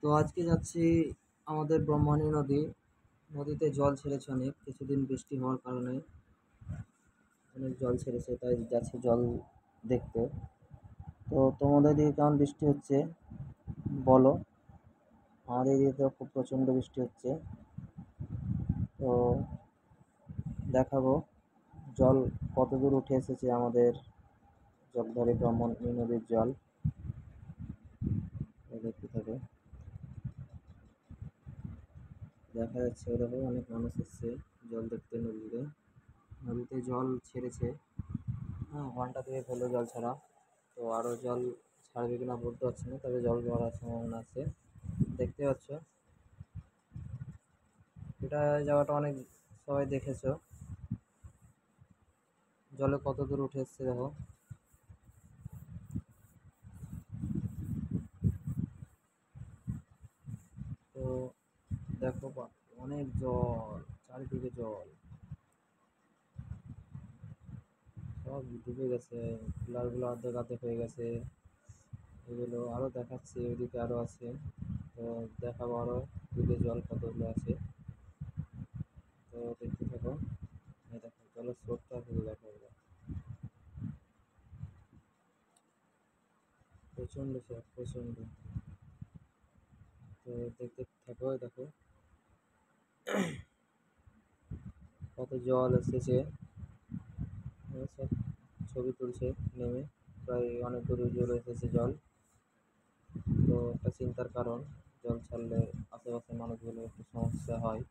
তো আজকে যাচ্ছি আমাদের ব্রহ্মণী নদী। নদীতে জল ছেড়েছে অনেক, কিছুদিন বৃষ্টি হওয়ার কারণে অনেক জল ছেড়েছে, তাই যাচ্ছি জল দেখতে। তো তোমাদের দিকে কেমন বৃষ্টি হচ্ছে বলো। আমাদের এদিকে তো খুব প্রচণ্ড বৃষ্টি হচ্ছে। তো দেখাবো জল কত দূর উঠে এসেছে আমাদের জলধারী ব্রহ্মণী নদীর জল। তো দেখতে থাকে, দেখা যাচ্ছে ওরকম অনেক মানুষ এসছে জল দেখতে। নদীতে জল ছেড়েছে। হ্যাঁ, ঘন্টা দুয়েক হলো জল ছাড়া। তো আরও জল ছাড়বে কিনা বলতে পারছি না, তবে জল বাড়ার সম্ভাবনা আছে। দেখতে পাচ্ছ এটা, জায়গাটা অনেক সবাই দেখেছো। জলে কত দূর উঠে এসছে দেখো। তো দেখো অনেক জল, চারিদিকে জল, সব ডুবে গেছে। পিলারগুলো অর্ধেক অর্ধেক হয়ে গেছে। এগুলো আরো দেখাচ্ছি, ওইদিকে আরো আছে। তো দেখাবো আরো দিকে জল কতগুলো আছে। তো দেখতে থাকো। এই দেখো জলের স্রোতটা শুধু দেখো, এবার প্রচন্ড স্রোত, প্রচন্ড। তো দেখতে থাকো, এই দেখো কত জল এসেছে। সব ছবি তুলছে নেমে, প্রায় অনেক দূরে জল এসেছে জল। তো একটা চিন্তার কারণ, জল ছাড়লে আশেপাশের মানুষগুলো একটু সমস্যা হয়,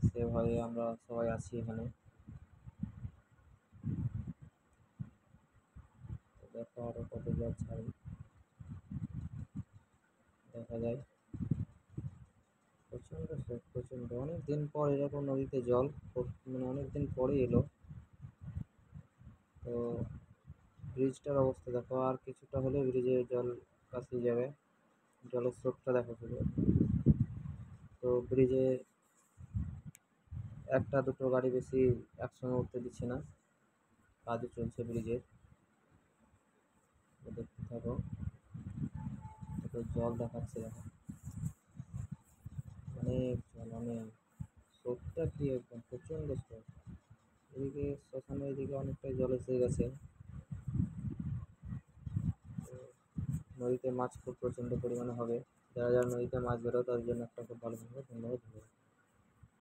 সে ভয়ে আমরা সবাই আছি এখানে। তো দেখো আরো কত জল ছাড়ে, দেখা যায়। প্রচণ্ড স্রোত, প্রচণ্ড। অনেক দিন পর এরকম নদীতে জল, মানে অনেক দিন পরে এলো। তো ব্রিজটার অবস্থা দেখো, আর কিছুটা হলে ব্রিজের জল কাছে যাবে। জলের স্রোতটা দেখো শুধু। তো ব্রিজে একটা দুটো গাড়ি বেশি একসঙ্গে উঠতে দিচ্ছে না, কাজও চলছে ব্রিজের। তো দেখতে থাকো, তো জল দেখাচ্ছে দেখো, অনেক জল, অনেক। স্রোতটা কি একদম প্রচণ্ড স্রোত। এদিকে শ্মশানের এদিকে অনেকটাই জল এসে গেছে। তো নদীতে মাছ খুব প্রচণ্ড পরিমাণে হবে। যারা যারা নদীতে মাছ ধরো তাদের জন্য একটা খুব ভালো খবর, ধন্যবাদ।